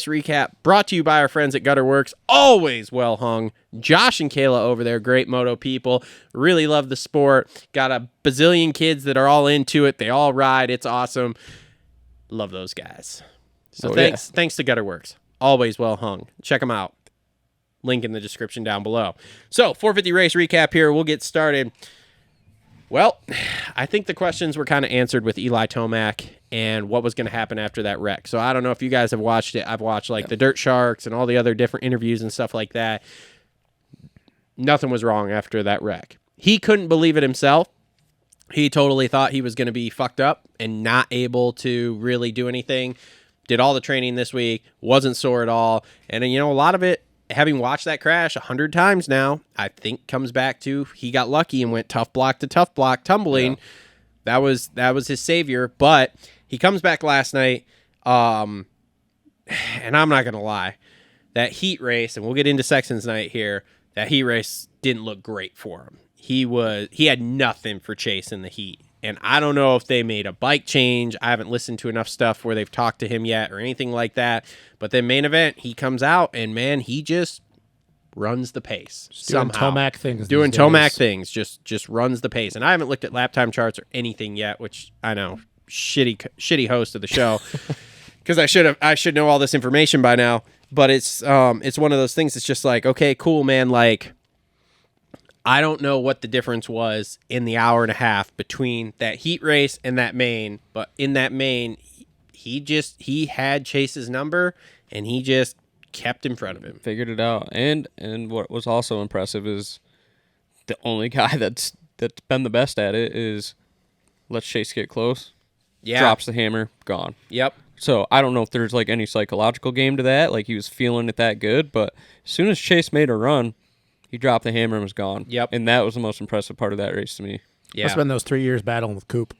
recap brought to you by our friends at Gutter Works. Always well hung. Josh and Kayla over there, great moto people. Really love the sport. Got a bazillion kids that are all into it. They all ride. It's awesome. Love those guys. So thanks to Gutter Works. Always well hung. Check them out. Link in the description down below. So 450 race recap here. We'll get started. Well, I think the questions were kind of answered with Eli Tomac and what was going to happen after that wreck. So I don't know if you guys have watched it. I've watched like the Dirt Sharks and all the other different interviews and stuff like that. Nothing was wrong after that wreck. He couldn't believe it himself. He totally thought he was going to be fucked up and not able to really do anything. Did all the training this week, wasn't sore at all. And, a lot of it, having watched that crash 100 times now, I think comes back to he got lucky and went tough block to tough block, tumbling. Yeah. That was his savior. But he comes back last night, and I'm not going to lie, that heat race, and we'll get into Sexton's night here, that heat race didn't look great for him. He had nothing for Chase in the heat. And I don't know if they made a bike change. I haven't listened to enough stuff where they've talked to him yet or anything like that. But then main event, he comes out and, man, he just runs the pace somehow. Doing Tomac things. Just runs the pace. And I haven't looked at lap time charts or anything yet, which I know, shitty host of the show, because I should know all this information by now. But it's one of those things. It's just like, okay, cool, man. Like, I don't know what the difference was in the hour and a half between that heat race and that main, but in that main, he had Chase's number and he just kept in front of him. Figured it out. And what was also impressive is the only guy that's been the best at it is lets Chase get close. Yeah. Drops the hammer, gone. Yep. So I don't know if there's like any psychological game to that, like he was feeling it that good, but as soon as Chase made a run, he dropped the hammer and was gone. Yep. And that was the most impressive part of that race to me. Yeah. Must have been those 3 years battling with Coop.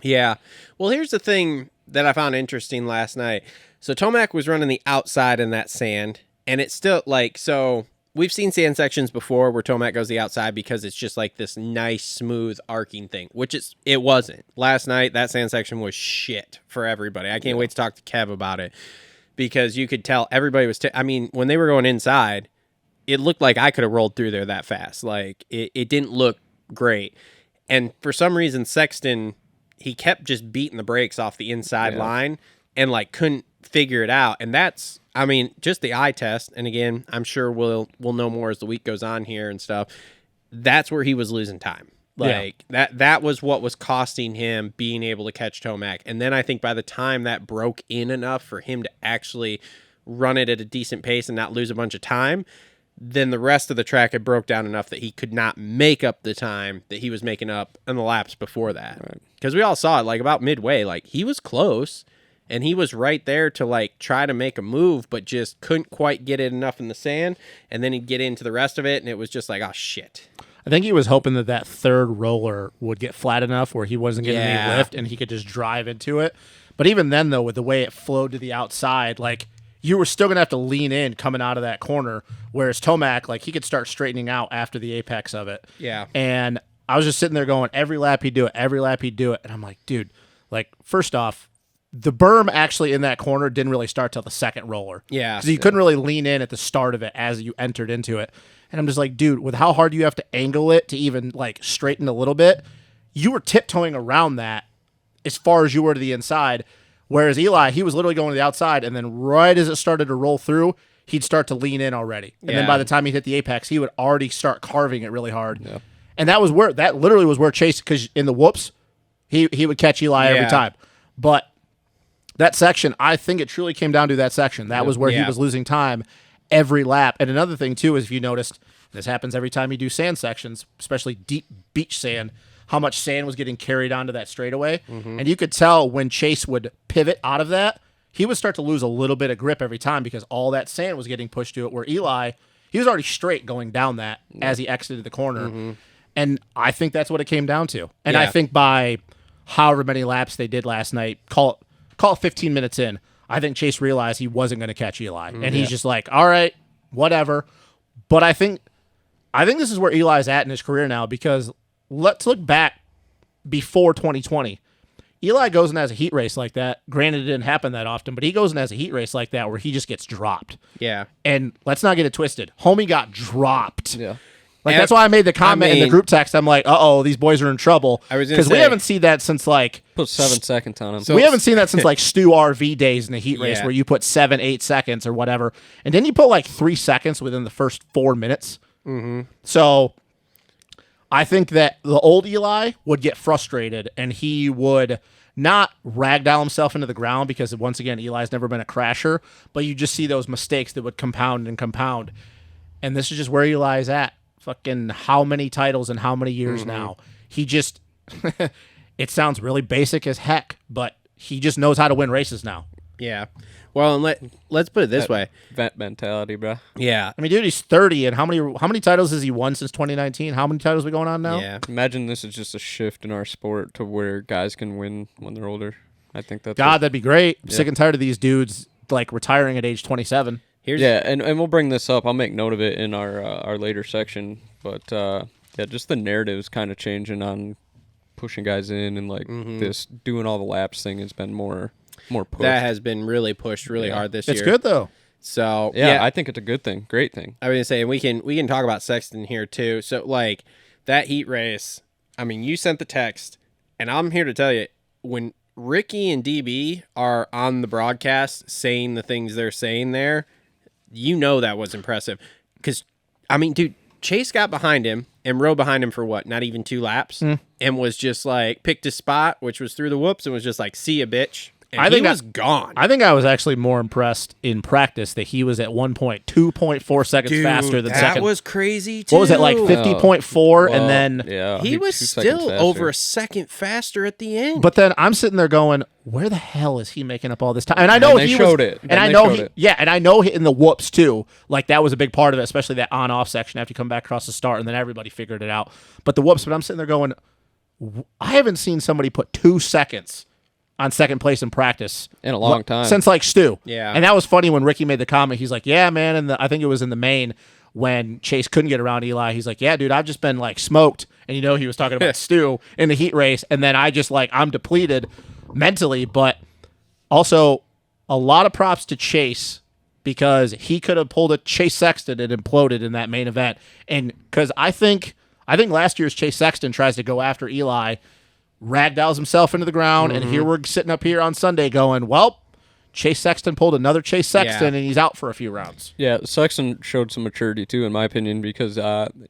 Yeah. Well, here's the thing that I found interesting last night. So Tomac was running the outside in that sand, and it's still like, so we've seen sand sections before where Tomac goes the outside because it's just like this nice, smooth, arcing thing, which it wasn't. Last night, that sand section was shit for everybody. I can't wait to talk to Kev about it because you could tell everybody was, when they were going inside, it looked like I could have rolled through there that fast. Like, it didn't look great. And for some reason, Sexton, he kept just beating the brakes off the inside line and, like, couldn't figure it out. And that's, just the eye test. And, again, I'm sure we'll know more as the week goes on here and stuff. That's where he was losing time. Like, that was what was costing him being able to catch Tomac. And then I think by the time that broke in enough for him to actually run it at a decent pace and not lose a bunch of time, then the rest of the track had broke down enough that he could not make up the time that he was making up in the laps before that. Because we all saw it, like, about midway, like, he was close, and he was right there to, like, try to make a move, but just couldn't quite get it enough in the sand, and then he'd get into the rest of it, and it was just like, oh, shit. I think he was hoping that third roller would get flat enough where he wasn't getting any lift, and he could just drive into it. But even then, though, with the way it flowed to the outside, like, you were still going to have to lean in coming out of that corner, whereas Tomac, like, he could start straightening out after the apex of it. Yeah. And I was just sitting there going, every lap he'd do it, every lap he'd do it. And I'm like, dude, like, first off, the berm actually in that corner didn't really start till the second roller. Yeah. Because you couldn't really lean in at the start of it as you entered into it. And I'm just like, dude, with how hard you have to angle it to even, like, straighten a little bit, you were tiptoeing around that as far as you were to the inside. Whereas Eli, he was literally going to the outside, and then right as it started to roll through, he'd start to lean in already. And then by the time he hit the apex, he would already start carving it really hard. Yeah. And that literally was where Chase, because in the whoops, he would catch Eli every time. But that section, I think it truly came down to that section. That was where he was losing time every lap. And another thing, too, is if you noticed, this happens every time you do sand sections, especially deep beach sand, how much sand was getting carried onto that straightaway. Mm-hmm. And you could tell when Chase would pivot out of that, he would start to lose a little bit of grip every time because all that sand was getting pushed to it, where Eli, he was already straight going down that as he exited the corner. Mm-hmm. And I think that's what it came down to. And I think by however many laps they did last night, call it 15 minutes in, I think Chase realized he wasn't going to catch Eli. Mm-hmm. And he's just like, all right, whatever. But I think this is where Eli's at in his career now, because let's look back before 2020. Eli goes and has a heat race like that. Granted, it didn't happen that often, but he goes and has a heat race like that where he just gets dropped. Yeah. And let's not get it twisted. Homie got dropped. Yeah. Like, that's why I made the comment in the group text. I'm like, uh-oh, these boys are in trouble. Because we haven't seen that since, like... Put 7 seconds on him. So we haven't seen that since, like, Stu RV days in the heat race where you put 7, 8 seconds or whatever. And then you put, like, 3 seconds within the first 4 minutes. Mm-hmm. So I think that the old Eli would get frustrated and he would not ragdoll himself into the ground because, once again, Eli's never been a crasher. But you just see those mistakes that would compound and compound. And this is just where Eli's at. Fucking how many titles in how many years now? He just, it sounds really basic as heck, but he just knows how to win races now. Yeah. Well, and let's put it this way. Vet mentality, bro. Yeah. I mean, dude, he's 30, and how many titles has he won since 2019? How many titles are we going on now? Yeah. Imagine this is just a shift in our sport to where guys can win when they're older. I think that's that'd be great. I'm sick and tired of these dudes like retiring at age 27. And we'll bring this up. I'll make note of it in our later section. But just the narrative's kind of changing on pushing guys in and like this doing all the laps thing has been more pushed. That has been really pushed really hard this year. It's good though. So I think it's a good thing, great thing. I was gonna say we can talk about Sexton here too. So like that heat race. I mean, you sent the text, and I'm here to tell you when Ricky and DB are on the broadcast saying the things they're saying there. You know that was impressive. Because, I mean, dude, Chase got behind him and rode behind him for what? Not even 2 laps? And was just like, picked his spot, which was through the whoops, and was just like, see ya, bitch. And he was gone. I think I was actually more impressed in practice that he was at 2.4 seconds faster than second. That was crazy, too. What was it, like 50.4? And then he was still over a second faster at the end. But then I'm sitting there going, where the hell is he making up all this time? And I know he showed it. And I know and I know in the whoops too. Like that was a big part of it, especially that on-off section after you come back across the start, and then everybody figured it out. But the whoops, but I'm sitting there going, I haven't seen somebody put 2 seconds on second place in practice in a long time since like Stu. Yeah. And that was funny when Ricky made the comment. He's like, yeah, man. And I think it was in the main when Chase couldn't get around Eli. He's like, yeah, dude, I've just been like smoked. And he was talking about Stu in the heat race. And then I just like, I'm depleted mentally, but also a lot of props to Chase because he could have pulled a Chase Sexton and imploded in that main event. And because I think last year's Chase Sexton tries to go after Eli, ragdolls himself into the ground, and here we're sitting up here on Sunday going, well, Chase Sexton pulled another Chase Sexton, and he's out for a few rounds. Yeah, Sexton showed some maturity, too, in my opinion, because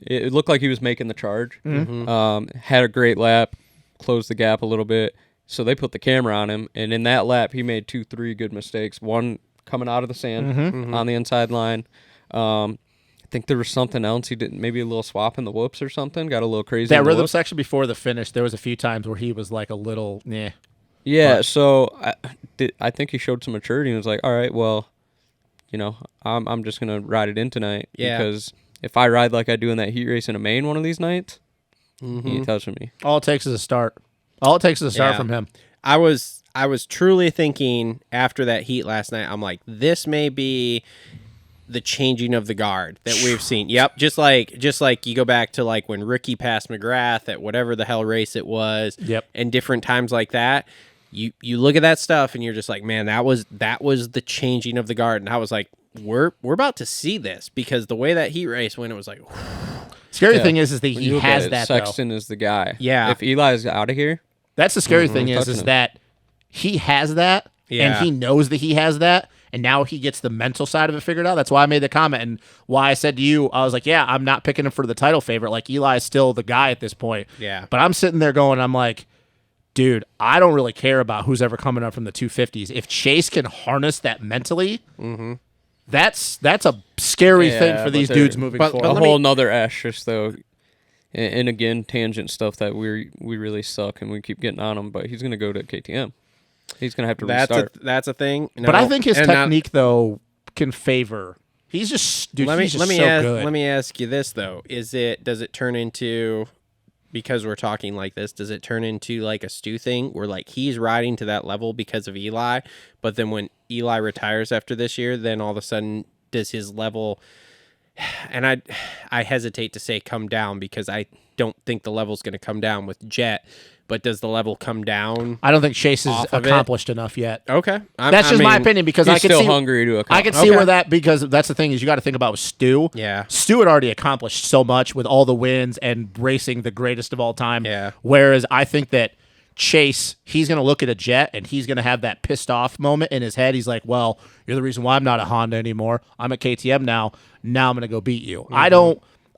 it looked like he was making the charge. Had a great lap, closed the gap a little bit, so they put the camera on him, and in that lap, he made 2-3 good mistakes. One coming out of the sand on the inside line. I think there was something else he did, maybe a little swap in the whoops or something. Got a little crazy. That rhythm section before the finish, there was a few times where he was like a little, yeah. Yeah, so I think he showed some maturity and was like, all right, well, I'm just gonna ride it in tonight because if I ride like I do in that heat race in a main one of these nights, he ain't touching me. All it takes is a start. All it takes is a start from him. I was truly thinking after that heat last night, I'm like, this may be the changing of the guard that we've seen. Yep, just like you go back to like when Ricky passed McGrath at whatever the hell race it was. Yep. And different times like that. You look at that stuff and you're just like, man, that was the changing of the guard. And I was like, we're about to see this because the way that heat race went, it was like, whew. Scary thing is that he has that. Sexton is the guy. Yeah. If Eli's out of here, that's the scary thing is that he has that, and he knows that he has that. And now he gets the mental side of it figured out. That's why I made the comment and why I said to you, I was like, yeah, I'm not picking him for the title favorite. Like, Eli is still the guy at this point. Yeah. But I'm sitting there going, I'm like, dude, I don't really care about who's ever coming up from the 250s. If Chase can harness that mentally, that's a scary thing for these dudes moving forward. A whole nother asterisk, though. And again, tangent stuff that we really suck and we keep getting on him, but he's going to go to KTM. He's going to have to restart. That's a thing. No, but I think his technique, though, can favor. He's just, dude, he's just so good. Let me ask you this, though. Does it turn into, because we're talking like this, does it turn into like a Stu thing where like he's riding to that level because of Eli, but then when Eli retires after this year, then all of a sudden does his level, and I hesitate to say come down because I don't think the level's going to come down with Jet, but does the level come down? I don't think Chase is Off of it? accomplished enough yet. Okay. That's just my opinion because He's I can still see hungry to accomplish. I can see Okay. where that, because that's the thing is you got to think about with Stu. Yeah. Stu had already accomplished so much with all the wins and racing the greatest of all time. Yeah. Whereas I think that Chase, he's going to look at a Jet and he's going to have that pissed off moment in his head. He's like, well, you're the reason why I'm not a Honda anymore. I'm at KTM now. Now I'm going to go beat you.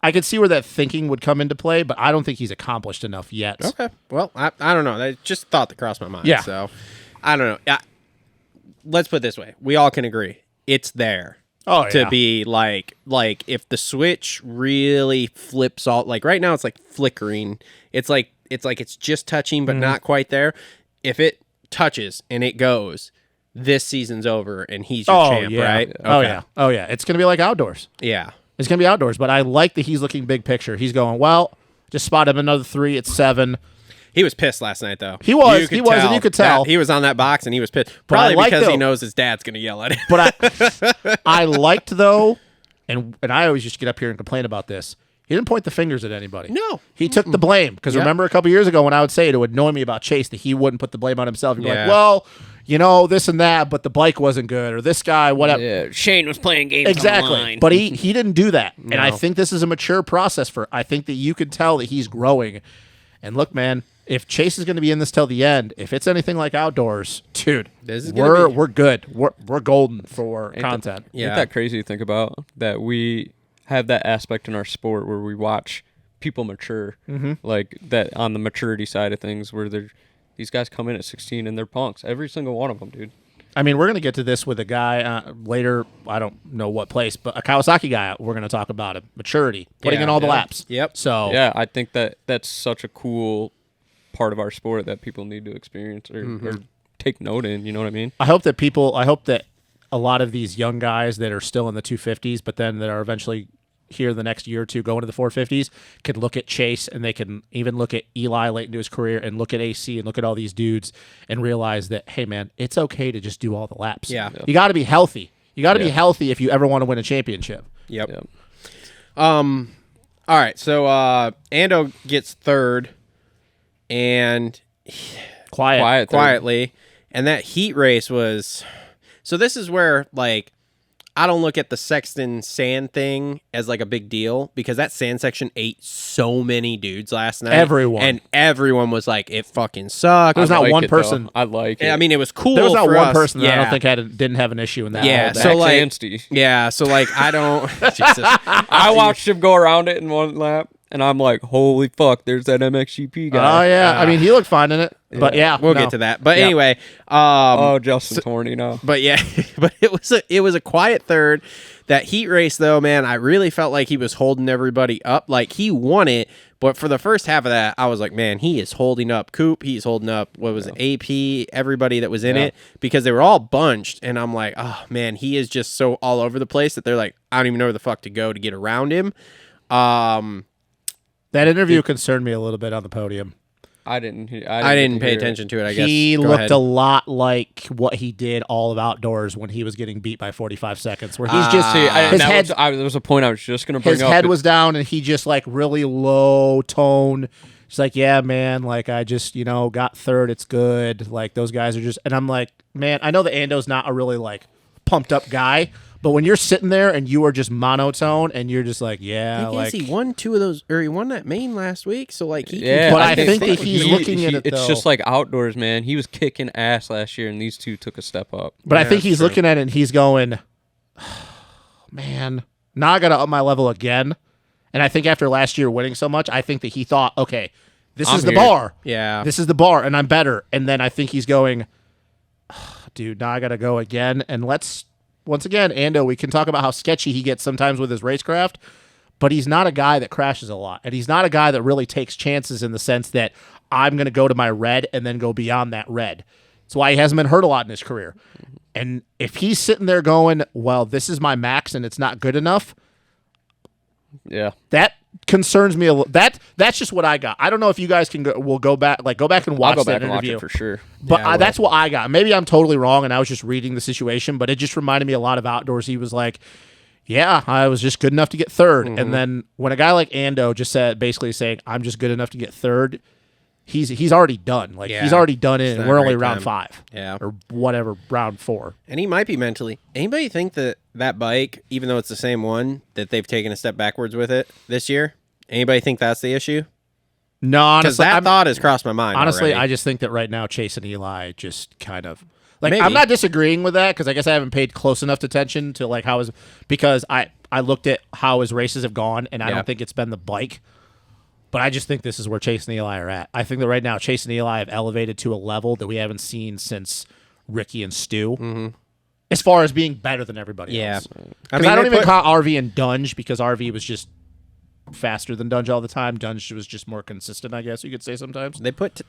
I could see where that thinking would come into play, but I don't think he's accomplished enough yet. Okay. Well, I don't know. That just thought that crossed my mind. Yeah. So I don't know. Let's put it this way. We all can agree. It's there. Oh, To yeah. be like if the switch really flips all, like right now it's like flickering. It's like it's just touching but not quite there. If it touches and it goes, this season's over and he's your champ, yeah. right? Oh, Okay. yeah. Oh, yeah. It's going to be like outdoors. Yeah. It's going to be outdoors, but I like that he's looking big picture. He's going, well, just spot him another 3 at 7. He was pissed last night, though. He was, You could and you could tell. he was on that box, and he was pissed. I Probably like, because he though- knows his dad's going to yell at him. But I liked, though, and I always used to get up here and complain about this. He didn't point the fingers at anybody. No. He took the blame. Because Yep. remember a couple years ago when I would say it would annoy me about Chase that he wouldn't put the blame on himself. He'd be Yeah. like, well, you know, this and that, but the bike wasn't good, or this guy, whatever. Yeah, Shane was playing games Exactly. online. But he didn't do that. And I No. think this is a mature process I think that you can tell that he's growing. And look, man, if Chase is going to be in this till the end, if it's anything like outdoors, dude, This is gonna be- we're good. We're golden for content. Yeah. Ain't that crazy to think about that we have that aspect in our sport where we watch people mature, like that on the maturity side of things, where these guys come in at 16 and they're punks, every single one of them, dude. I mean, we're going to get to this with a guy later. I don't know what place, but a Kawasaki guy. We're going to talk about him. Maturity, putting Yeah, in all the yeah. laps. Yep. So Yeah, I think that's such a cool part of our sport that people need to experience or take note in. You know what I mean? I hope that a lot of these young guys that are still in the 250s, but then that are eventually here the next year or two going to the 450s, could look at Chase and they can even look at Eli late into his career and look at AC and look at all these dudes and realize that, hey, man, it's okay to just do all the laps. Yeah. You got to be healthy. You got to be Yeah. healthy if you ever want to win a championship. Yep. Yep. All right. So Ando gets third, and quietly, and that heat race was. So this is where like I don't look at the Sexton sand thing as like a big deal because that sand section ate so many dudes last night. Everyone was like, it fucking sucked. There's I not like one it, though. person. I like it. I mean, it was cool. There was not for one us. person that I don't Yeah. think didn't have an issue in that. Yeah, whole so day. like- Anstey. Yeah, so like I don't. Jesus. I watched him go around it in one lap, and I'm like, holy fuck, there's that MXGP Oh guy. yeah, I mean he looked fine in it, but yeah, We'll no. get to that. But Yeah. anyway, Oh, Justin's horny now. but yeah, but it was a quiet third. That heat race though, man, I really felt like he was holding everybody up. Like he won it, but for the first half of that, I was like, man, he is holding up Coop. He's holding up what was it, AP, everybody that was in it because they were all bunched, and I'm like, oh man, he is just so all over the place that they're like, I don't even know where the fuck to go to get around him. That interview concerned me a little bit on the podium. I didn't I get didn't to pay hear it. attention to it. I guess He Go looked ahead. a lot like what he did all of outdoors when he was getting beat by 45 seconds, where he's just See, his head there was a point I was just going to bring his up. head was down and he just like really low tone. He's like, yeah, man, like I just got third. It's good. Like those guys are just, and I'm like, man, I know that Ando's not a really like pumped up guy. But when you're sitting there and you are just monotone and you're just like, yeah, I like guess he won two of those, or he won that main last week. So like, he Yeah, But I think that he's looking at it, It's though. just like outdoors, man. He was kicking ass last year, and these two took a step up. But I Yeah, think he's that's true. looking at it and he's going, man, now I got to up my level again. And I think after last year winning so much, I think that he thought, okay, this I'm is the here. bar. yeah, This is the bar, and I'm better. And then I think he's going, dude, now I got to go again. And once again, Ando, we can talk about how sketchy he gets sometimes with his racecraft, but he's not a guy that crashes a lot. And he's not a guy that really takes chances in the sense that I'm going to go to my red and then go beyond that red. That's why he hasn't been hurt a lot in his career. And if he's sitting there going, well, this is my max and it's not good enough, Yeah. that concerns me a little. That's just what I got. I don't know if you guys will go back and I'll watch go that back and watch interview. it for sure. But Yeah, I will. that's what I got. Maybe I'm totally wrong, and I was just reading the situation. But it just reminded me a lot of outdoors. He was like, "Yeah, I was just good enough to get 3rd." Mm-hmm. And then when a guy like Ando just said, basically saying, "I'm just good enough to get 3rd," he's already done. Like he's already done it, and not we're a only great round time. 5. Yeah. Or whatever, round 4. And he might be mentally. Anybody think that bike, even though it's the same one, that they've taken a step backwards with it this year? Anybody think that's the issue? No, Because honestly, that thought has crossed my mind. honestly, already. I just think that right now Chase and Eli just kind of like Maybe. I'm not disagreeing with that because I guess I haven't paid close enough attention to like how his because I looked at how his races have gone and I Yeah. don't think it's been the bike. But I just think this is where Chase and Eli are at. I think that right now Chase and Eli have elevated to a level that we haven't seen since Ricky and Stu. As far as being better than everybody Yeah. else. Because I don't even call RV and Dunge because RV was just faster than Dunge all the time. Dunge was just more consistent, I guess you could say sometimes. They put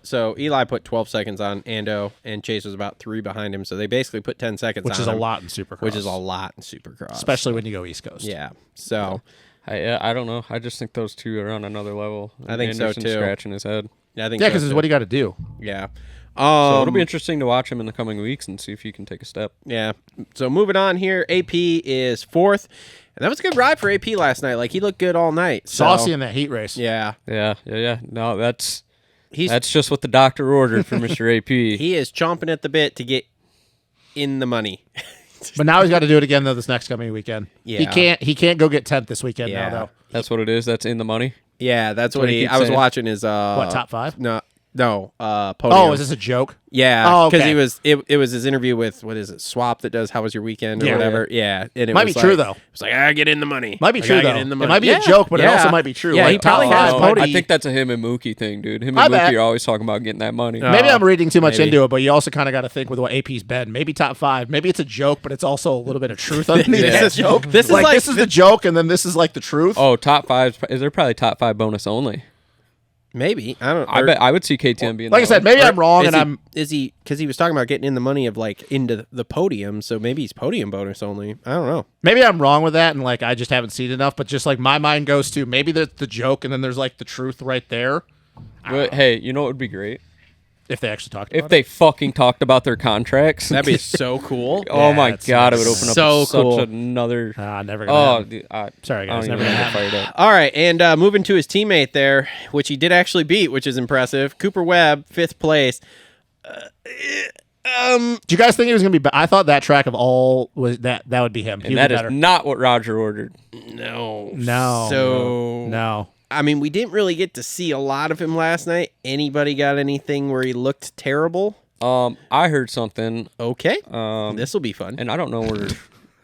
so Eli put 12 seconds on Ando and Chase was about 3 behind him, so they basically put 10 seconds Which on is a him, lot in Supercross. which is a lot in Supercross, Especially when you go East Coast. yeah. So I don't know. I just think those two are on another level. I think so, Anderson's too. scratching his head. yeah, I think Yeah, so, because it's too. what you got to do. Yeah. So it'll be interesting to watch him in the coming weeks and see if he can take a step. Yeah. So moving on here, AP is 4th, and that was a good ride for AP last night. Like he looked good all night. So, Saucy in that heat race. Yeah. Yeah. No, that's He's just what the doctor ordered for Mr. AP. he is chomping at the bit to get in the money. But now he's got to do it again though this next coming weekend. Yeah. He can't go get 10th this weekend Yeah. now though. That's what it is. That's in the money. Yeah, that's what what he he. keeps I was saying. watching his What, top 5? No, podium. Oh, is this a joke? Yeah, Oh, because okay. he was. It was his interview with what is it? Swap that does. How was your weekend or Yeah. whatever? Yeah, and it Might was be true, like- though. It was like I get in the money. Might be I true gotta though. get in the It money. might be a joke, but it also might be true. Yeah, Like, he probably top has. five, Pody- I think that's a him and Mookie thing, dude. Him I and bet. Mookie are always talking about getting that money. Maybe I'm reading too much maybe. into it, but you also kind of got to think with what AP's been. Maybe top 5. Maybe it's a joke, but it's also a little bit of truth underneath This that is- joke. this is like, like- this is the joke, and then this is like the truth. Oh, top 5. Is there probably top 5 bonus only? Maybe I don't. I bet I would see KTM being like I that said, way. maybe I'm wrong, and I'm Is he? Because he was talking about getting in the money of like into the podium. So maybe he's podium bonus only. I don't know. maybe I'm wrong with that, and like I just haven't seen enough. But just like my mind goes to maybe there's the joke, and then there's like the truth right there. But hey, you know what would be great? If they actually talked If about they fucking talked about their contracts. That'd be so cool. Oh Yeah, my it's god, it would open up so such cool. another. never gonna Oh, happen. dude, Sorry, I guys, don't never even gonna get fired up. All right, and moving to his teammate there, which he did actually beat, which is impressive. Cooper Webb, 5th place. Do you guys think he was gonna be? I thought that track of all was that would be him. He And would that be is better. not what Roger ordered. No. No. So No. I mean, we didn't really get to see a lot of him last night. Anybody got anything where he looked terrible? I heard something, Okay. This will be fun. and I don't know where.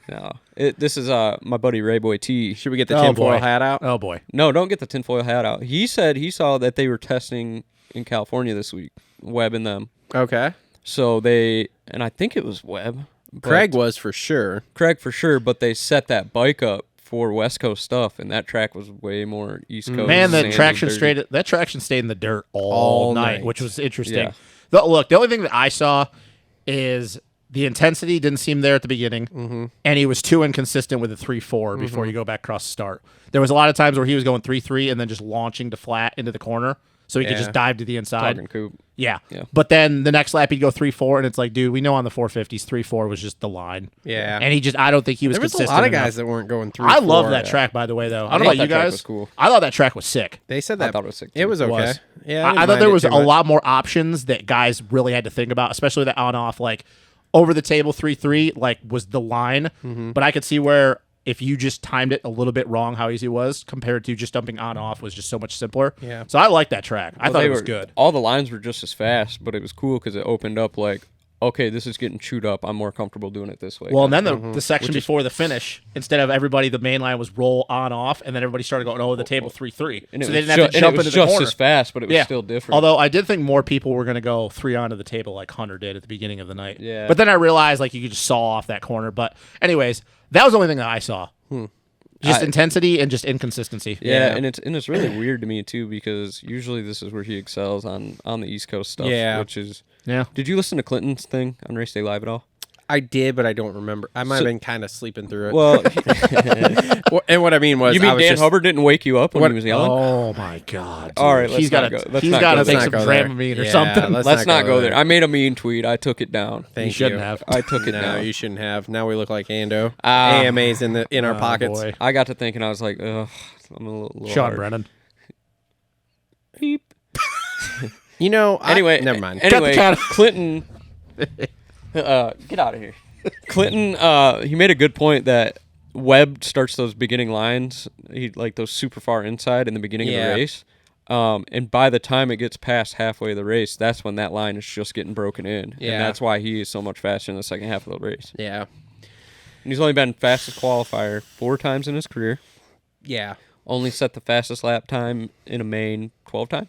No, this is my buddy Rayboy T. Should we get the Oh, tinfoil boy. hat out? Oh boy. No, don't get the tinfoil hat out. He said he saw that they were testing in California this week, Webb and them. Okay. So and I think it was Webb. but- Craig was for sure. Craig for sure, but they set that bike up for West Coast stuff, and that track was way more East Coast. Man, sandy, dirty. that traction stayed in the dirt all All night, night. which was interesting. Yeah. Look, the only thing that I saw is the intensity didn't seem there at the beginning, and he was too inconsistent with the 3-4 before you go back across the start. There was a lot of times where he was going 3-3 and then just launching to flat into the corner, so he could Yeah. just dive to the inside. Talking Coop. Yeah. Yeah. But then the next lap he'd go 3-4, and it's like, dude, we know on the 450s 3-4 was just the line. Yeah. And I don't think he was There was a consistent lot of enough. guys that weren't going through. I love that track, by the way, though. I don't know thought about you that track guys. was cool. I thought that track was sick. They said I that thought it was sick, It too. was okay. Was. Yeah, I didn't thought mind there it was too a much. lot more options that guys really had to think about, especially the on-off, like over the table 3-3, like was the line. But I could see where if you just timed it a little bit wrong, how easy it was compared to just dumping on-off was just so much simpler. Yeah. So I like that track. I thought They it was were- good. All the lines were just as fast, but it was cool because it opened up like, okay, this is getting chewed up. I'm more comfortable doing it this way. Well, and then the section before the finish, instead of everybody, the main line was roll on-off, and then everybody started going, oh, the table 3-3. and it So was they didn't have to and jump it was into the just corner. as fast, but it was still different. Although I did think more people were going to go 3 onto the table like Hunter did at the beginning of the night. Yeah. But then I realized like you could just saw off that corner. But anyways, that was the only thing that I saw. Just intensity and just inconsistency. yeah, and it's really weird to me too because usually this is where he excels on the East Coast stuff. Yeah. Which is. Yeah. Did you listen to Clinton's thing on Race Day Live at all? I did, but I don't remember. I might have been kind of sleeping through it. Well, And what I mean was, you I mean was Dan just, Hubbard didn't wake you up when he was yelling? Oh my God! All right, dude. let's he's got not to go- let's he's not got go to there. make Let's some not go there. Dramamine or Yeah, something. Let's not go there. I made a mean tweet. I took it down. Thank You shouldn't have. I took it No, down. you shouldn't have. Now we look like Ando. Ah. AMA's in our pockets. Boy. I got to thinking, I was like, ugh, I'm a little Sean hard. Brennan. Beep. You know, Anyway, never mind. Anyway, count. Clinton, get out of here. Clinton, he made a good point that Webb starts those beginning lines, like those super far inside in the beginning of the race. And by the time it gets past halfway of the race, that's when that line is just getting broken in. Yeah. And that's why he is so much faster in the second half of the race. Yeah. And he's only been fastest qualifier 4 times in his career. Yeah. Only set the fastest lap time in a main 12 times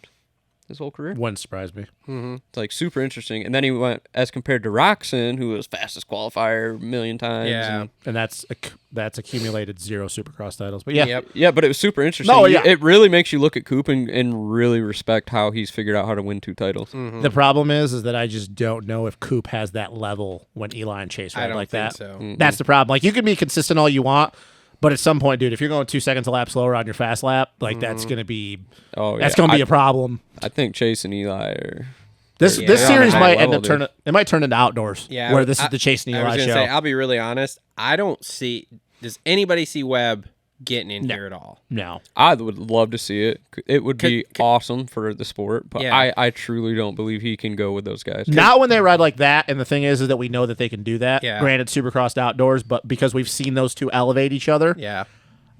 his whole career. Wouldn't surprise me. It's like super interesting. And then he went as compared to Roxon, who was fastest qualifier a million times. Yeah. And that's accumulated 0 Supercross titles. But yeah, Yep. Yeah, but it was super interesting. No, yeah. It really makes you look at Coop and really respect how he's figured out how to win 2 titles. the problem is that I just don't know if Coop has that level when Eli and Chase I ride don't like think that. so. That's the problem. Like, you can be consistent all you want, but at some point, dude, if you're going 2 seconds a lap slower on your fast lap, like that's gonna be That's gonna be a problem. I think Chase and Eli are. This Yeah. this They're on series a high might end level, up turning. It might turn into outdoors. Yeah. where this is the Chase and I was Eli gonna show. say, I'll be really honest. I don't see. Does anybody see Webb getting in here at all? No, I would love to see it. It would be awesome for the sport, but Yeah. I truly don't believe he can go with those guys. not when they ride like that. And the thing is that we know that they can do that. Yeah. Granted, Supercrossed outdoors, but because we've seen those two elevate each other, Yeah.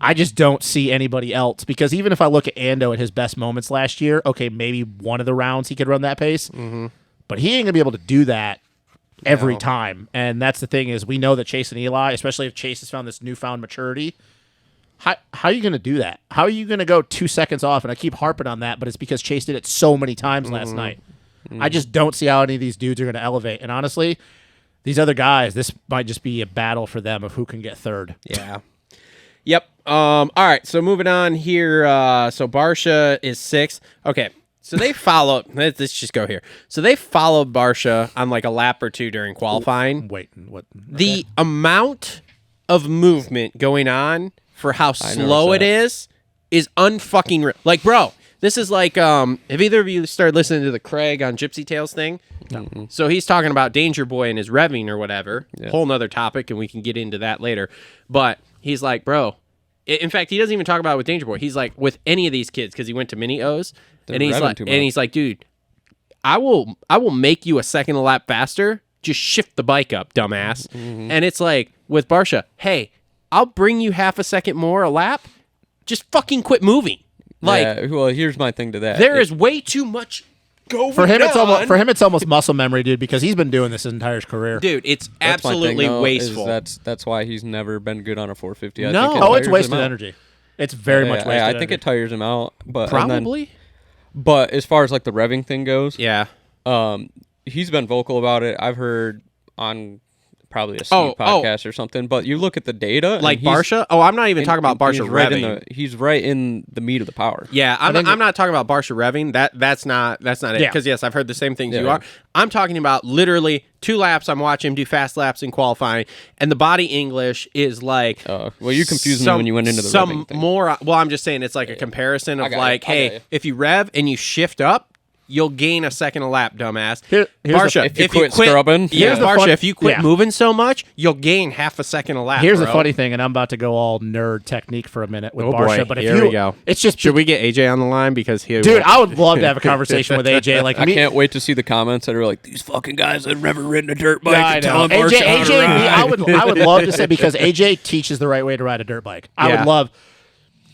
I just don't see anybody else. Because even if I look at Ando at his best moments last year, okay, maybe one of the rounds he could run that pace, but he ain't gonna be able to do that every time. And that's the thing is we know that Chase and Eli, especially if Chase has found this newfound maturity, how are you going to do that? How are you going to go 2 seconds off? And I keep harping on that, but it's because Chase did it so many times last night. I just don't see how any of these dudes are going to elevate. And honestly, these other guys, this might just be a battle for them of who can get third. Yeah. Yep. All right. So moving on here. So Barsha is 6th. Okay. So they follow. Let's just go here. So they followed Barsha on like a lap or two during qualifying. Wait, what? The amount of movement going on for how slow it noticed is unfucking real. Like, bro, this is like have either of you started listening to the Craig on Gypsy Tales thing? No. So he's talking about Danger Boy and his revving or whatever. Whole nother topic, and we can get into that later. But he's like, bro. In fact, he doesn't even talk about it with Danger Boy. He's like, with any of these kids, because he went to Mini O's, and he's like, dude, I will make you a second a lap faster. Just shift the bike up, dumbass. And it's like with Barsha, hey, I'll bring you half a second more a lap. Just fucking quit moving. Like, Yeah, well, here's my thing to that. there is way too much going For him, on. it's almost muscle memory, dude, because he's been doing this his entire career. Dude, it's That's my thing, absolutely though, is wasteful. That's why he's never been good on a 450. No. think it Oh, it's tires him wasted out. energy. It's very much wasted I energy. think it tires him out. But and then- Probably. but as far as like the revving thing goes, Yeah. he's been vocal about it. I've heard on probably a Steve podcast or something. But you look at the data, and Like he's- Barsha? Oh, I'm not even talking about Barsha he's right revving. he's right in the meat of the power. Yeah, I'm not talking about Barsha revving. That's not it. Yeah. Because yes, I've heard the same things you Yeah. are. I'm talking about literally 2 laps. I'm watching him do fast laps in qualifying, and the body English is like. Well, you confused me when you went into the revving thing. more. Well, I'm just saying it's like a comparison of got like, you. I got hey, you. if you rev and you shift up. You'll gain a second a lap, dumbass. Here's Barsha, if you quit scrubbing. yeah, Here's the Barsha, fun- if you quit yeah. moving so much, you'll gain half a second a lap. Here's bro. the funny thing, and I'm about to go all nerd technique for a minute with Oh Barsha. boy, But if here you, we go. It's just Should we get AJ on the line because he? dude. I would love to have a conversation with AJ. Like I me, can't wait to see the comments that are like, these fucking guys have never ridden a dirt bike. Yeah, I and know. telling AJ, Barsha how to AJ, and me, ride." I would love to say because AJ teaches the right way to ride a dirt bike. I Yeah. would love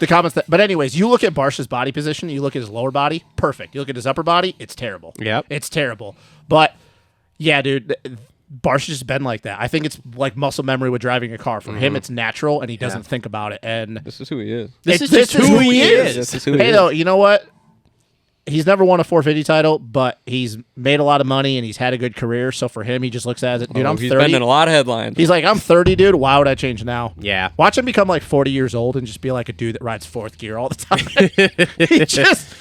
the comments that. But anyways, you look at Barsha's body position. You look at his lower body, perfect. You look at his upper body, it's terrible. Yep. It's terrible. But yeah, dude. Barsha's just been like that. I think it's like muscle memory with driving a car. For him, it's natural, and he doesn't think about it. And This is who he is. This It's- is just who he is. This is who he hey, is. though, you know what? He's never won a 450 title, but he's made a lot of money and he's had a good career. So for him, he just looks at it, dude. I'm He's 30. been in a lot of headlines. He's like, I'm 30, dude. Why would I change now? Yeah. Watch him become like 40 years old and just be like a dude that rides 4th gear all the time. He just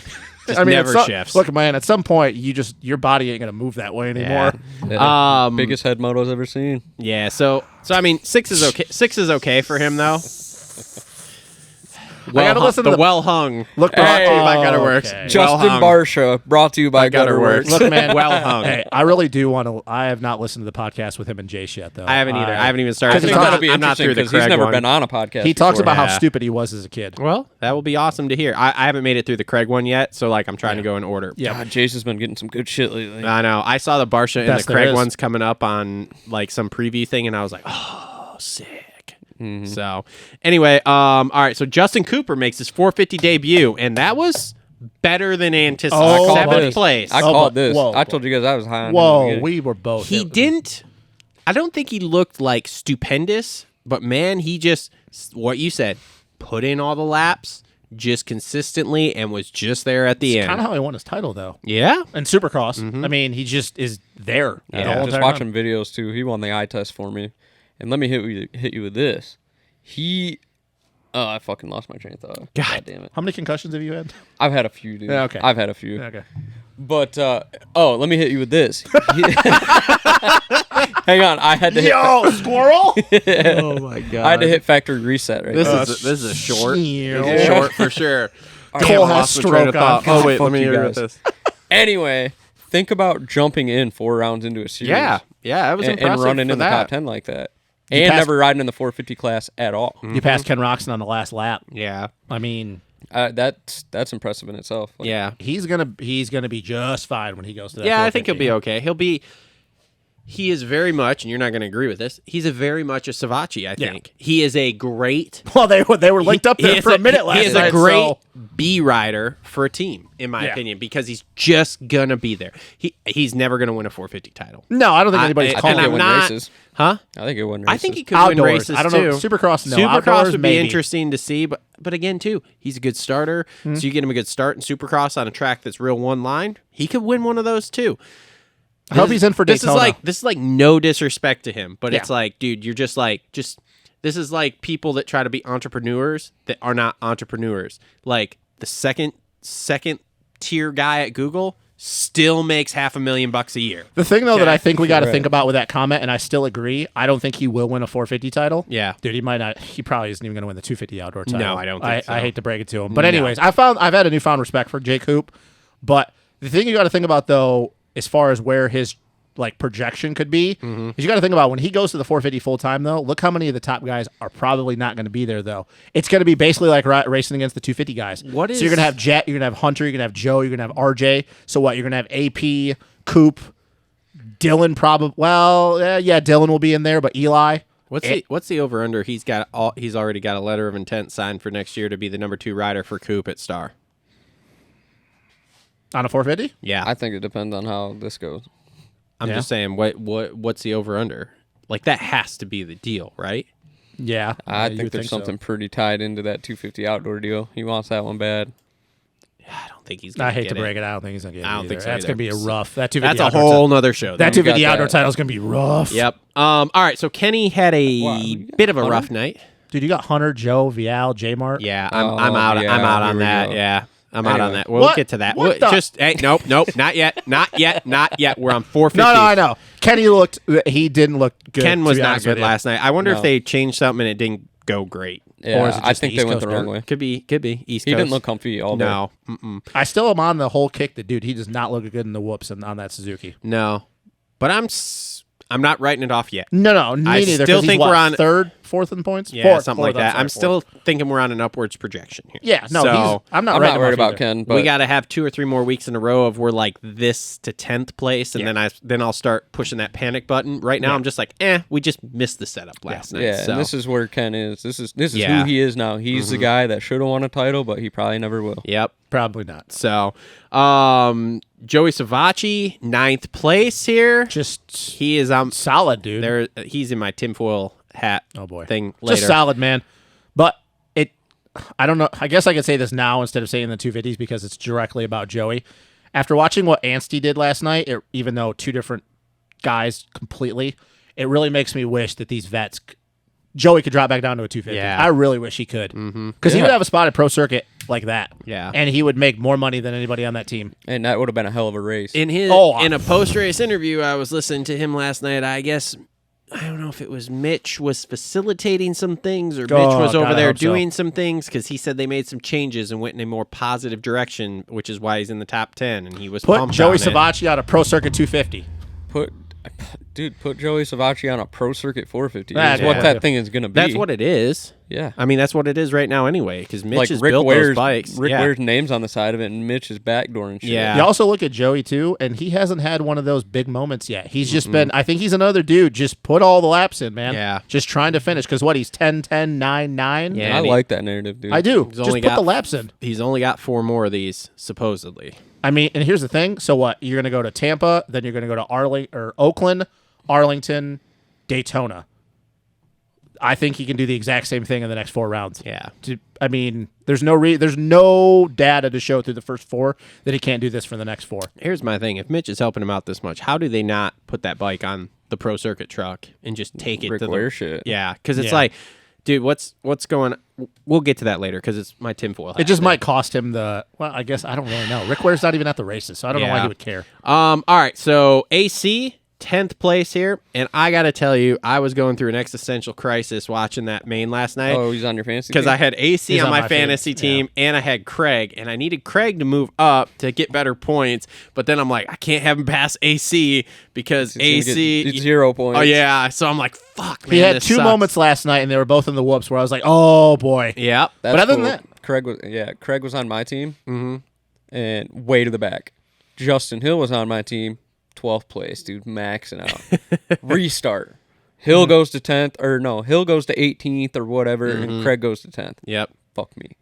I mean, never at some- shifts. Look, man, at some point, your body ain't gonna move that way anymore. Yeah. Biggest head moto's ever seen. Yeah, so I mean, 6 is okay. 6 is okay for him though. I gotta listen to the well hung. Look, brought to you by oh, Gutter Works. okay. Justin Well hung. Barsha, brought to you by Gutter Works. Look, man. Well hung. Hey, I really do want to. I have not listened to the podcast with him and Jace yet, though. I haven't either. I haven't even I started. think talks- that'll be I'm not interesting through the because he's Craig never one. been on a podcast. He talks before. about how Yeah. stupid he was as a kid. Well, that will be awesome to hear. I haven't made it through the Craig one yet, so like I'm trying to go in order. Yeah. God, Jace has been getting some good shit lately. I know. I saw the Barsha and the Best there Craig is. ones coming up on like some preview thing, and I was like, oh, sick. So anyway, all right. So Justin Cooper makes his 450 debut, and that was better than anticipated. Oh, I called Seventh this. place. I Oh, called but- this. whoa, I told you guys I was high on him. Whoa, we were both. He didn't. I don't think he looked like stupendous, but man, he just what you said, put in all the laps just consistently and was just there at the Kind end. of how he won his title, though. Yeah. And Supercross. I mean, he just is there. the Yeah, whole just entire watching videos too. He won the eye test for me, and let me hit you with this. I fucking lost my train of thought. God damn it! How many concussions have you had? I've had a few, dude. Yeah, okay. I've had a few. Okay. But let me hit you with this. Hang on, I had to hit. Yo, squirrel! Oh my god. I had to hit factory reset right This there. is this is a short. Yeah. This is short for sure. Cole Damn, I has lost my train of stroke on. thought. Oh wait, Fuck let me you hear guys. this. Anyway, think about jumping in 4 rounds into a series. Yeah, that was and impressive running for in the that. top 10 like that, and passed- never riding in the 450 class at all. You passed Ken Roxon on the last lap. Yeah, I mean, That's impressive in itself. Like, yeah, he's gonna be just fine when he goes to that. yeah. I think he'll 450. be okay. He is very much, and you're not going to agree with this. He's a very much a Savachi. I Yeah. think he is a great. Well, they were linked up he there is for a minute last He is night. a great so- B rider for a team, in my Yeah. opinion, because he's just gonna be there. He's never gonna win a 450 title. No, I don't think anybody's I calling think I'm he'll him. win not- races. Huh? I think he'll win races. I think he could Outdoors. win races I don't know. too. Supercross, no. Supercross Outdoors, would be maybe. interesting to see, but again, too, he's a good starter. So you get him a good start in Supercross on a track that's real one line. He could win one of those too. I hope he's in for Daytona. This is like no disrespect to him, but Yeah. it's like, dude, you're just this is like people that try to be entrepreneurs that are not entrepreneurs. Like the second tier guy at Google still makes $500,000 a year. The thing, though, that I think we got to Right. think about with that comment, and I still agree, I don't think he will win a 450 title. Yeah. Dude, he might not. He probably isn't even going to win the 250 outdoor title. No, I don't think so. I hate to break it to him. But anyways, I've had a newfound respect for Jake Hoop. But the thing you got to think about, though, as far as where his like projection could be, is you got to think about when he goes to the 450 full time, though, look how many of the top guys are probably not going to be there, though. It's going to be basically like racing against the 250 guys. So you're going to have Jet, you're going to have Hunter, you're going to have Joe, you're going to have RJ. So what? You're going to have AP, Coop, Dylan probably. Well, yeah, Dylan will be in there, but Eli. What's the over under? He's already got a letter of intent signed for next year to be the number 2 rider for Coop at Star. On a 450? Yeah. I think it depends on how this goes. I'm Yeah. just saying, what's the over under? Like that has to be the deal, right? Yeah. I you think would there's so. something pretty tied into that 250 outdoor deal. He wants that one bad. I don't think he's gonna I hate get to break it. it. I don't think he's going to get it. I don't think either. so That's either. going to be a rough. That 250 That's a outdoor whole nother show. That though. 250 got outdoor that. title is going to be rough. Yep. All right, so Kenny had a Wow, you got bit of a Hunter? rough night. Dude, you got Hunter, Joe, Vial, J Mart. Yeah, Oh, I'm out. yeah, I'm out here on we that. go. Yeah. I'm out on Anyway. that. We'll What? get to that. What the- Just nope, not yet. Not yet. We're on 450. No, I know. He didn't look good. Ken was to be not honest good with you. last night. I wonder if No. they changed something and it didn't go great. Yeah, Or is it I just think the they East went the Coast wrong dirt? way. Could be East He Coast. didn't look comfy all day. No. Mm-mm. I still am on the whole kick that, dude, he does not look good in the whoops on that Suzuki. No. But I'm not writing it off yet. No, me I neither. still 'cause he's think what, we're on- third, fourth in points? Yeah, Fourth, something fourth, like that. sorry, I'm still fourth. thinking we're on an upwards projection here. Yeah, no, So, I'm not I'm writing not him worried off about either. Ken, but we got to have 2 or 3 more weeks in a row of we're like this to 10th place, and then I'll start pushing that panic button. Right now, I'm just like, we just missed the setup last night. yeah, so. and this is where Ken is. This is Yeah. who he is now. He's the guy that should have won a title, but he probably never will. Yep. Probably not. So, Joey Savacci, 9th place here. Just He is solid, dude. there. He's in my tinfoil hat. Oh, boy. Thing later. Just solid, man. But I don't know. I guess I could say this now instead of saying the 250s because it's directly about Joey. After watching what Anstie did last night, even though 2 different guys completely, it really makes me wish that these vets, Joey could drop back down to a 250. Yeah. I really wish he could. Because he would have a spot at Pro Circuit like that. Yeah. And he would make more money than anybody on that team. And that would have been a hell of a race. In a post race interview, I was listening to him last night. I guess I don't know if it was Mitch was facilitating some things or Mitch Oh, was over God, I there hope so. doing some things because he said they made some changes and went in a more positive direction, which is why he's in the top 10, and he was Put pumped Joey on it. Savacci on a Pro Circuit 250. Put Joey Savacci on a Pro Circuit 450. That's That's what what- that thing is going to be. That's what it is. Yeah. I mean, that's what it is right now anyway, because Mitch Like has Rick built Ware's those bikes. Rick yeah. Ware's name's on the side of it, and Mitch is backdoor and shit. Yeah. You also look at Joey too, and he hasn't had one of those big moments yet. He's just been. I think he's another dude. Just put all the laps in, man. Yeah. Just trying to finish because what he's 10, 10, 9, 9. Yeah. And I and he- like that narrative, dude. I do. He's Just only put got- the laps in. He's only got 4 more of these, supposedly. I mean, and here's the thing. So what? You're gonna go to Tampa, then you're gonna go to Oakland, Arlington, Daytona. I think he can do the exact same thing in the next 4 rounds. Yeah. I mean, there's no data to show through the first 4 that he can't do this for the next 4. Here's my thing. If Mitch is helping him out this much, how do they not put that bike on the Pro Circuit truck and just take it Rick to Ware the... shit. Yeah, because it's Yeah. like, dude, what's going... We'll get to that later because it's my tinfoil hat. It just might cost him the. Well, I guess I don't really know. Rick Ware's not even at the races, so I don't know why Yeah. he would care. All right, so AC, 10th place here, and I got to tell you, I was going through an existential crisis watching that main last night. Oh, he's on your fantasy Because team? I had AC He's on on my my fantasy team, and I had Craig, and I needed Craig to move up to get better points. But then I'm like, I can't have him pass AC because He's gonna AC. get 0 points. Oh yeah, so I'm like, fuck, man. He had this 2 sucks. moments last night, and they were both in the whoops where I was like, oh boy. Yep. That's But other cool. than that- Craig was on my team, and way to the back. Justin Hill was on my team, 12th place, dude, maxing out. Restart. Hill goes to 10th, or no, Hill goes to 18th or whatever, and Craig goes to 10th. Yep. Fuck me.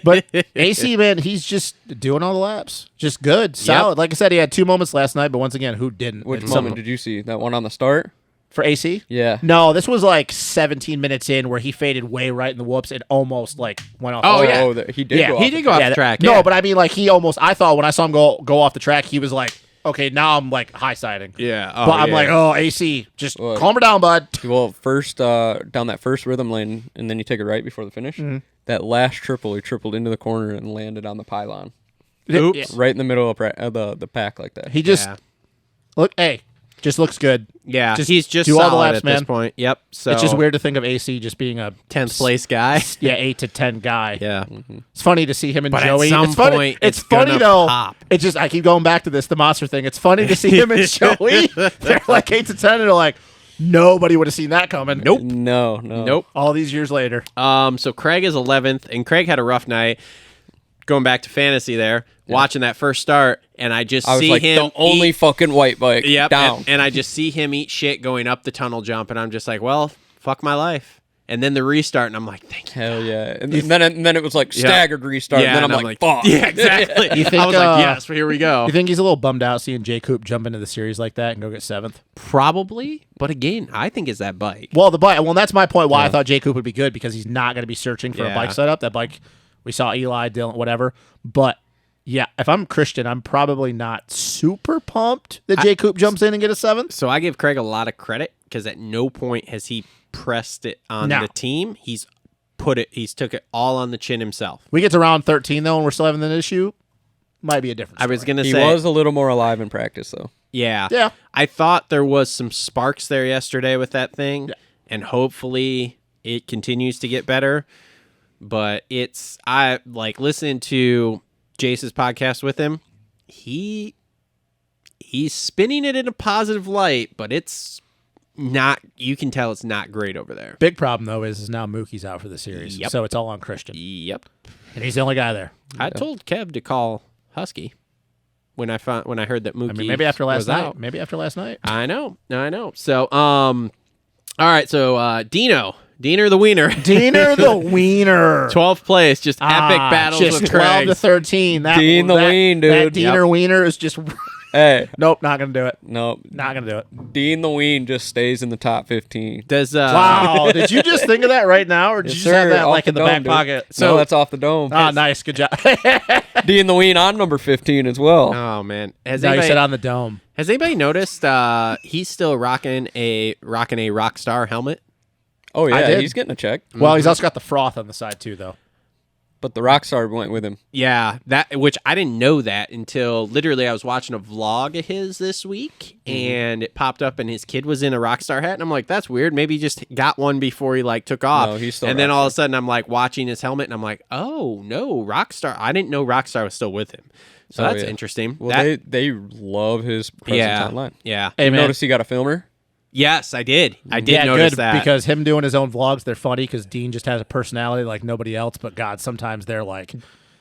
But AC, man, he's just doing all the laps. Just good, solid. Like I said, he had 2 moments last night, but once again, who didn't? Which It's moment did you see? That one on the start? for AC? Yeah. No, this was like 17 minutes in where he faded way right in the whoops and almost like went off. Oh, the yeah. track. He did Yeah, go he off did the go off Yeah, the track. No, yeah. but I mean, like he almost. I thought when I saw him go off the track, he was like, okay, now I'm like high siding. Yeah. But I'm like, oh, AC, just What? calm her down, bud. Well, first down that first rhythm lane, and then you take it right before the finish. That last triple, he tripled into the corner and landed on the pylon, Oops. Yeah. right in the middle of the pack like that. He just just looks good. Yeah, Just he's just do all the solid laps, at this man. point. Yep. So It's just weird to think of AC just being a 10th place guy. 8 to 10 guy. Yeah. It's funny to see him and But at Joey. some it's funny. point, it's it's funny gonna though. pop. It's just I keep going back to this, the monster thing. It's funny to see him and Joey. They're like 8 to 10, and they're like, nobody would have seen that coming. Nope. No. Nope. All these years later. So Craig is 11th, and Craig had a rough night. Going back to fantasy there, watching that first start, and I just I was see like, him the only eat, fucking white bike down. and I just see him eat shit going up the tunnel jump, and I'm just like, well, fuck my life. And then the restart, and I'm like, thank you. Hell yeah. And then it was like staggered restart. Yeah, and then and I'm like, fuck. Yeah, exactly. You think, I was like, yes, here we go. You think he's a little bummed out seeing Jay Coop jump into the series like that and go get 7th? Probably, but again, I think it's that bike. Well, that's my point why I thought Jay Coop would be good, because he's not going to be searching for a Yeah. bike setup. That bike, we saw Eli, Dylan, whatever. But yeah, if I'm Christian, I'm probably not super pumped that Jay Coop jumps in and get a 7th. So I give Craig a lot of credit because at no point has he pressed it on No. the team. He's took it all on the chin himself. We get to round 13 though, and we're still having an issue. Might be a different. I was story. gonna He say, was a little more alive in practice, though. yeah, Yeah. I thought there was some sparks there yesterday with that thing, and hopefully it continues to get better. But I like listening to Jace's podcast with him. He's spinning it in a positive light, but it's not. You can tell it's not great over there. Big problem though is now Mookie's out for the series, Yep. so it's all on Christian, Yep. and he's the only guy there. I told Kev to call Husky when I heard that Mookie I mean, maybe after last was night. out. Maybe after last night. I know. So all right. So Diener the Wiener, Diener the Wiener. 12th place, just epic battles just with 12 Craig. to 13. Dean the Wien, That dude. Diener Wiener is just. Hey, Nope, not gonna do it. no. Not gonna do it. Dean the Wien just stays in the top 15. Does Wow, did you just think of that right now, or did Yes, you just have sir, that off like in the dome, back dude. pocket? No, that's off the dome. Ah, nice, good job. Dean the Wien on number 15 as well. Oh man, has No, you anybody, said on the dome. has anybody noticed he's still rocking a Rockstar helmet? Oh, I yeah, did. he's getting a check. Well, he's also got the froth on the side too, though. But the Rockstar went with him. Yeah, which I didn't know that until literally I was watching a vlog of his this week, and it popped up, and his kid was in a Rockstar hat, and I'm like, that's weird. Maybe he just got one before he like took off. No, he's still and then all of a Rockstar. sudden I'm like watching his helmet, and I'm like, oh no, Rockstar! I didn't know Rockstar was still with him. So Oh, that's yeah. interesting. Well, they love his presence yeah, online. yeah. Hey, You man. notice he got a filmer? Yes, I did. I did Yeah, notice good, that because him doing his own vlogs, they're funny because Dean just has a personality like nobody else. But God, sometimes they're like,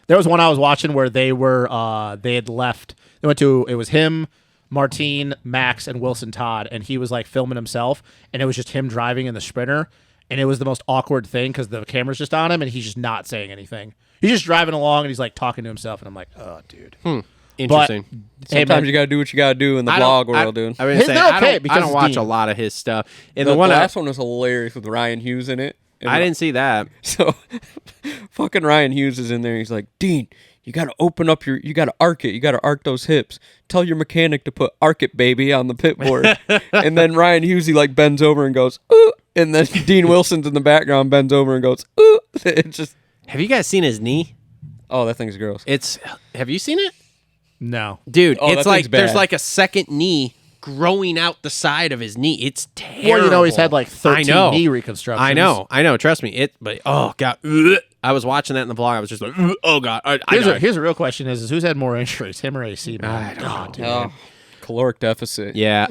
there was one I was watching where they had left. They went to, it was him, Martine, Max, and Wilson Todd, and he was like filming himself, and it was just him driving in the Sprinter, and it was the most awkward thing because the camera's just on him, and he's just not saying anything. He's just driving along, and he's like talking to himself, and I'm like, oh, dude. Interesting. Hey, Sometimes man, you got to do what you got to do in the I vlog don't- world, dude. I was His- say, they're I okay don't, because I don't it's watch Dean. a lot of his stuff. And The the one last one was hilarious with Ryan Hughes in it. And I didn't see that. So, fucking Ryan Hughes is in there. He's like, Dean, you got to open up you got to arc it. You got to arc those hips. Tell your mechanic to put arc it, baby, on the pit board. And then Ryan Hughes, he like bends over and goes, ooh. And then Dean Wilson's in the background, bends over and goes, ooh. It's just, Have you guys seen his knee? oh, that thing's gross. Have you seen it? no. Dude, Oh, it's that like thing's there's bad. like a second knee growing out the side of his knee. It's terrible. Well, you know, he's had like 13 I know. knee reconstructions. I know. Trust me. But oh god, I was watching that in the vlog. I was just like, oh god. Here's a real question: is who's had more injuries, him or AC? Man, God, dude. Oh, caloric deficit. yeah,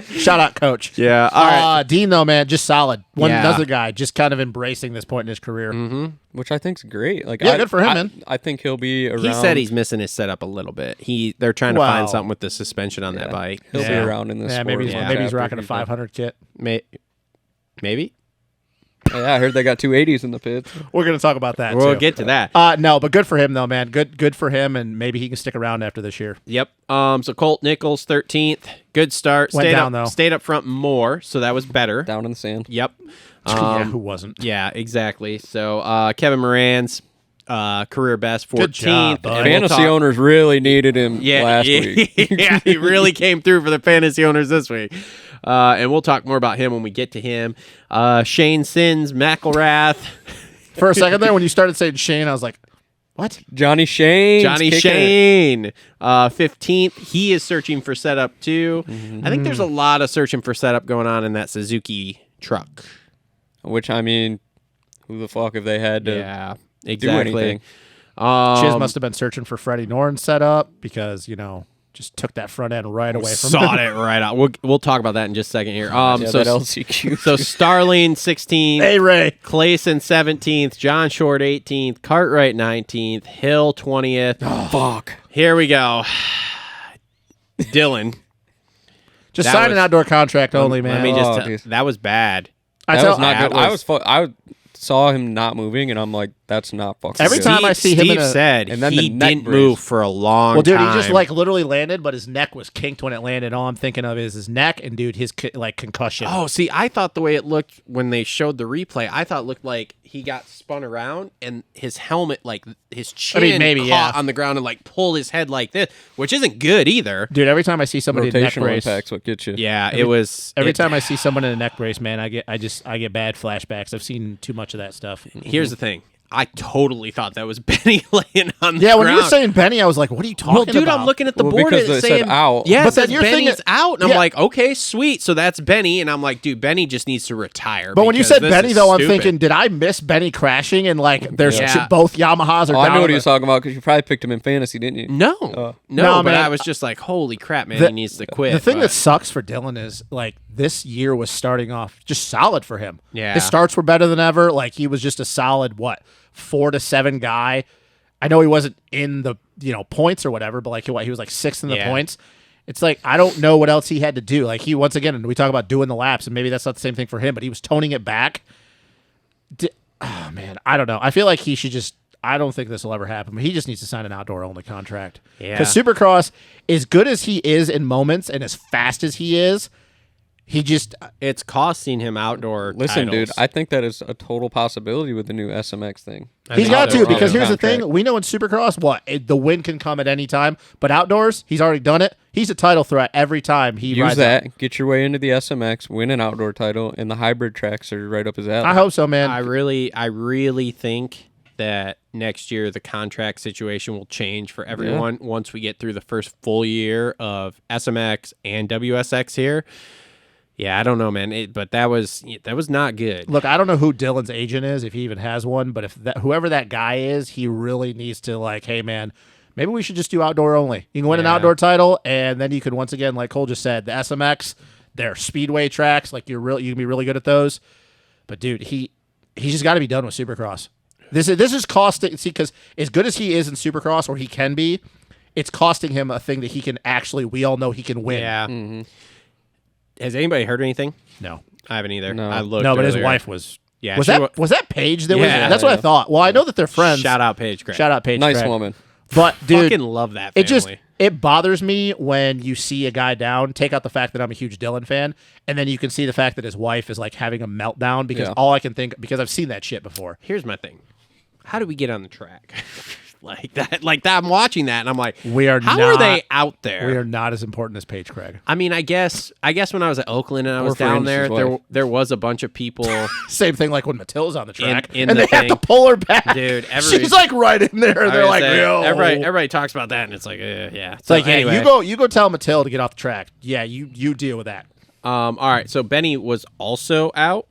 Shout out, coach. yeah. All right. Dean though, man, just solid. Yeah. Another guy, just kind of embracing this point in his career. Which I think's great. Like, Yeah, good for him, man. I think he'll be around. He said he's missing his setup a little bit. They're trying to find Well, something with the suspension on that bike. He'll be Yeah. around in this Yeah, sport. maybe he's, long maybe he's after rocking a he's done. 500 kit. Maybe. Yeah, I heard they got 280s in the pits. We're gonna talk about that. We'll too. get to that. No, but good for him though, man. Good for him, and maybe he can stick around after this year. Yep. So Colt Nichols, 13th. Good start. Went down, though. Stayed up front more, so that was better. Down in the sand. Yep. Yeah, who wasn't? Yeah, exactly. So Kevin Moran's career best, 14th. Good job, bud. and we'll Fantasy talk- owners really needed him last week. yeah, he really came through for the fantasy owners this week. And we'll talk more about him when we get to him. Shane Sins, McElrath, For a second there, when you started saying Shane, I was like, what? Johnny Shane. Johnny Shane, 15th. He is searching for setup too. I think there's a lot of searching for setup going on in that Suzuki truck. Which, I mean, who the fuck have they had to Yeah, do exactly. anything? Chiz must have been searching for Freddie Norton's setup because, just took that front end right away from Sawed him. it right out. We'll talk about that in just a second here. Yeah, So that LCQ. So Starling 16th, Hey, Ray. Clayson 17th, John Short 18th, Cartwright 19th, Hill 20th. fuck. Here we go. Dylan. Just That sign an was- outdoor contract only, man. Let me Oh, just dude. that was bad. I That tell- was not that good. was- I saw him not moving, and I'm like, that's not fucking Every good. time I see him Steve in a- said and then he the neck didn't brace. move for a long Well, dude, time. he just like literally landed, but his neck was kinked when it landed. All I'm thinking of is his neck and dude, his concussion. Oh, see, I thought the way it looked when they showed the replay, I thought it looked like he got spun around and his helmet, like his chin, maybe, caught yeah. on the ground and like pulled his head like this, which isn't good either. Dude, every time I see somebody in a neck Rotational brace, impact's what gets you. Yeah, it was. every it- time I see someone in a neck brace, man, I get bad flashbacks. I've seen too much of that stuff. Here's the thing. I totally thought that was Benny laying on the Yeah, ground. when you were saying Benny, I was like, what are you talking well, dude, about? I'm looking at the Well, board because and they it's said saying out. Yeah, But it says then you're Benny's thinking- out, and I'm yeah. like, okay, sweet. So that's Benny, and I'm like, dude, Benny just needs to retire. But when you because said this Benny, is though, I'm stupid. thinking, did I miss Benny crashing? And like, there's Yeah. both Yamahas are Oh, down. I know what on he was talking about because you probably picked him in fantasy, didn't you? No, No, no, but man. I was just like, holy crap, man, The- he needs to quit. The thing but- that sucks for Dylan is like this year was starting off just solid for him. Yeah. His starts were better than ever. Like he was just a solid 4 to 7 guy. I know he wasn't in the points or whatever, but like he was like 6th in the Yeah. points. It's like I don't know what else he had to do. Like he once again, we talk about doing the laps, and maybe that's not the same thing for him, but he was toning it back. Oh man, I don't know. I feel like he should just. I don't think this will ever happen, but he just needs to sign an outdoor only contract. Yeah. Because Supercross, as good as he is in moments and as fast as he is, he just it's costing him outdoor. Listen, titles. dude, I think that is a total possibility with the new SMX thing. he's think got so, to too. because here's the Contract. thing: we know in Supercross, the win can come at any time, but outdoors, he's already done it. He's a title threat every time he Use rides that, out. get your way into the SMX, win an outdoor title, and the hybrid tracks are right up his alley. I hope so, man. I really think that next year the contract situation will change for everyone once we get through the first full year of SMX and WSX here. Yeah, I don't know, man. But that was not good. Look, I don't know who Dylan's agent is, if he even has one, but if whoever that guy is, he really needs to hey, man, maybe we should just do outdoor only. You can win an outdoor title, and then you can once again, like Cole just said, the SMX, they're speedway tracks, you can be really good at those. But dude, he's just got to be done with Supercross. This is costing. See, because as good as he is in Supercross, or he can be, it's costing him a thing that he can actually. We all know he can win. Yeah. Mm-hmm. Has anybody heard anything? No, I haven't either. No. I looked. no, but his earlier. wife was. Yeah, was that Paige? That was. Yeah. That's what I thought. Well, I know that they're friends. Shout out Paige Craig. Shout out Paige. Nice Craig. woman. But dude, Fucking love that family. It bothers me when you see a guy down. Take out the fact that I'm a huge Dylan fan, and then you can see the fact that his wife is having a meltdown because all I can think, because I've seen that shit before. Here's my thing. How do we get on the track? Like that, I'm watching that, and I'm like, How are they out there? We are not as important as Paige Craig. I mean, I guess when I was at Oakland and I was for down there, Anderson's wife. there was a bunch of people. Same thing like when Matilda's on the track, in and the they have to thing. pull her back. Dude, she's right in there. And they're like, yo. everybody talks about that, and it's like, yeah. It's like, anyway, you go tell Matilda to get off the track. Yeah, you deal with that. All right. So Benny was also out.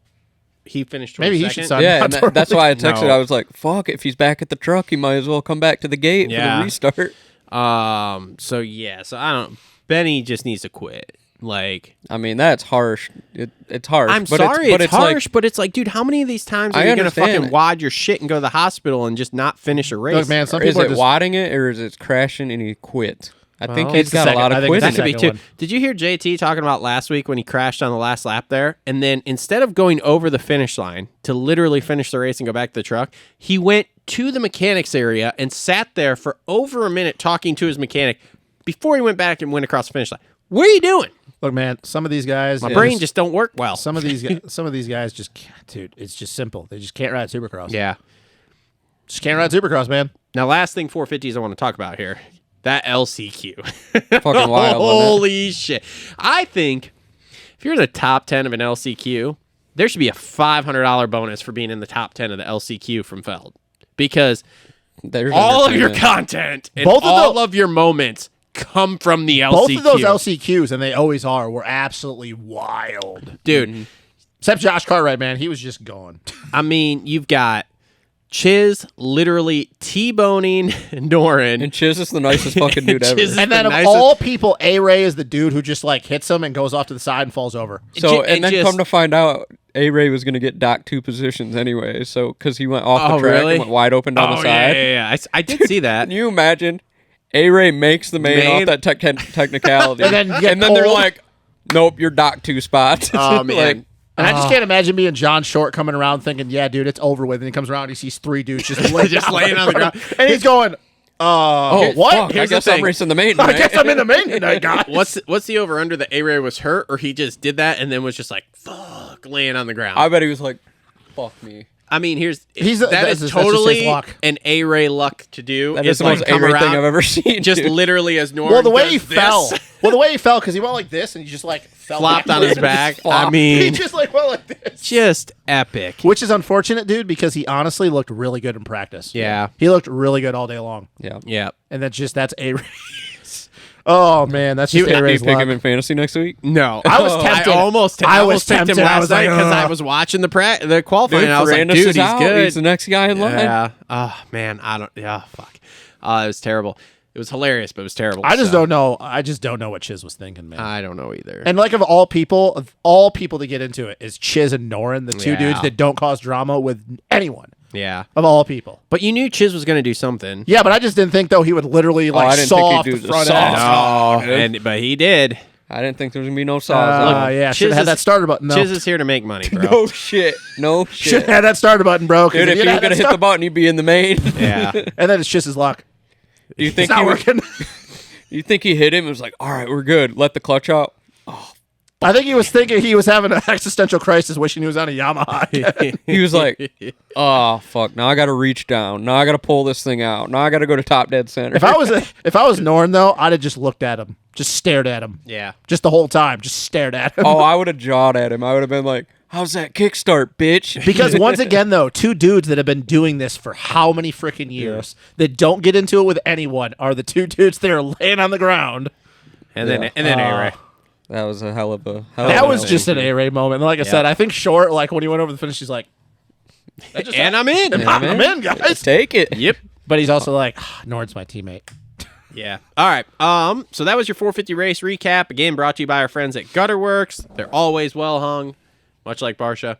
He finished. Maybe he 22nd. should sign. Yeah, and that's why I texted. No. I was like, "Fuck! If he's back at the truck, he might as well come back to the gate for the restart." So I don't. Benny just needs to quit. I mean, that's harsh. It's harsh. I'm but sorry, it's harsh, like, but it's like, dude, how many of these times are I you gonna understand fucking it. wad your shit and go to the hospital and just not finish a race? Look, man, some is people are it just. wadding it or is it crashing and he quit? I think it's he's the got second. a lot I of think it's quitting. That could be second too. one. Did you hear JT talking about last week when he crashed on the last lap there? And then instead of going over the finish line to literally finish the race and go back to the truck, he went to the mechanics area and sat there for over a minute talking to his mechanic before he went back and went across the finish line. What are you doing? Look, man, some of these guys. My brain just don't work well. Some of these guys just can't, dude. It's just simple. They just can't ride Supercross. Yeah. Just can't ride Supercross, man. Now, last thing 450s I want to talk about here. That LCQ. Fucking wild. wasn't it? Holy shit. I think if you're in the top 10 of an LCQ, there should be a $500 bonus for being in the top 10 of the LCQ from Feld. Because There's all of your entertainment. content and Both of all of your moments come from the LCQ. Both of those LCQs, and they always are, were absolutely wild. Dude, Except Josh Cartwright, man. He was just gone. I mean, you've got Chiz literally T-boning Norin. And Chiz is the nicest fucking dude ever. Chiz is And then the of nicest- all people, A-Ray is the dude who just hits him and goes off to the side and falls over. So, and and then just- come to find out, A-Ray was going to get docked 2 positions anyway. So, because he went off Oh, the track really? and went wide open down the side. Yeah. I did see that. Can you imagine? A-Ray makes the main off that technicality. And then get they're pulled. like, nope, you're docked 2 spots. Oh, man. Like, And I just can't imagine being John Short coming around thinking, yeah, dude, it's over with. And he comes around and he sees 3 dudes just laying on the ground. And he's going, oh, what? fuck, I Here's the guess I'm thing. racing the main I tonight. guess I'm in the main tonight, guys. What's the over under that A-Ray was hurt or he just did that and then was just like, fuck, laying on the ground? I bet he was like, fuck me. I mean, that's that just- is that's just totally his luck. an A-Ray luck to do. That is the most come A-Ray around thing I've ever seen. just dude. literally as normal. Well, the way he fell. Well, the way he fell, because he went like this and he just fell flopped on his back. I flopped. He mean, just went like this. just epic. Which is unfortunate, dude, because he honestly looked really good in practice. Yeah. He looked really good all day long. Yeah. Yeah. And that's A-Ray's. Oh, man, that's just Do you A-Ray's pick luck. him in fantasy next week? No, I was tempted. I almost I was picked him tempted. I last was night like, because I ugh. was watching the qualifying. Dude, and I was like, Ferrandis dude, is he's out. good. He's the next guy in line. Yeah. Oh man, I don't. Yeah, fuck. It was terrible. It was hilarious, but it was terrible. I just so. don't know. I just don't know what Chiz was thinking, man. I don't know either. And of all people to get into it is Chiz and Norin, the 2 Yeah. dudes that don't cause drama with anyone. yeah, Of all people. but you knew Chiz was going to do something. Yeah, but I just didn't think, though, he would literally, I didn't saw think he'd off do the the front saw. end. But he did. I didn't think there was going to be no saws. Yeah, Chiz should have had is- that starter button, though. Chiz is here to make money, bro. No shit. No Should shit. have had that starter button, bro. 'cause Dude, if you'd you were had going to that hit the button, you'd be in the main. Yeah. And then it's just his luck. Do you It's think not he working. You think he hit him? It was like, all right, we're good. Let the clutch out. I think he was thinking he was having an existential crisis, wishing he was on a Yamaha. He was like, oh fuck! Now I got to reach down. Now I got to pull this thing out. Now I got to go to top dead center. If I was Norn, though, I'd have just looked at him, just stared at him, Yeah. just the whole time, just stared at him. oh, I would have jawed at him. I would have been like, how's that kickstart, bitch? Because once again, though, two dudes that have been doing this for how many freaking years that don't get into it with anyone are the two dudes that are laying on the ground. And then A-Ray. That was a hell of a. That was just an A-Ray moment. And like I said, I think Short, like when he went over the finish, he's like, and I'm in. I'm in, guys. Take it. Yep. But he's also like, Nord's my teammate. Yeah. All right. So that was your 450 race recap. Again, brought to you by our friends at Gutterworks. They're always well hung, much like Barsha.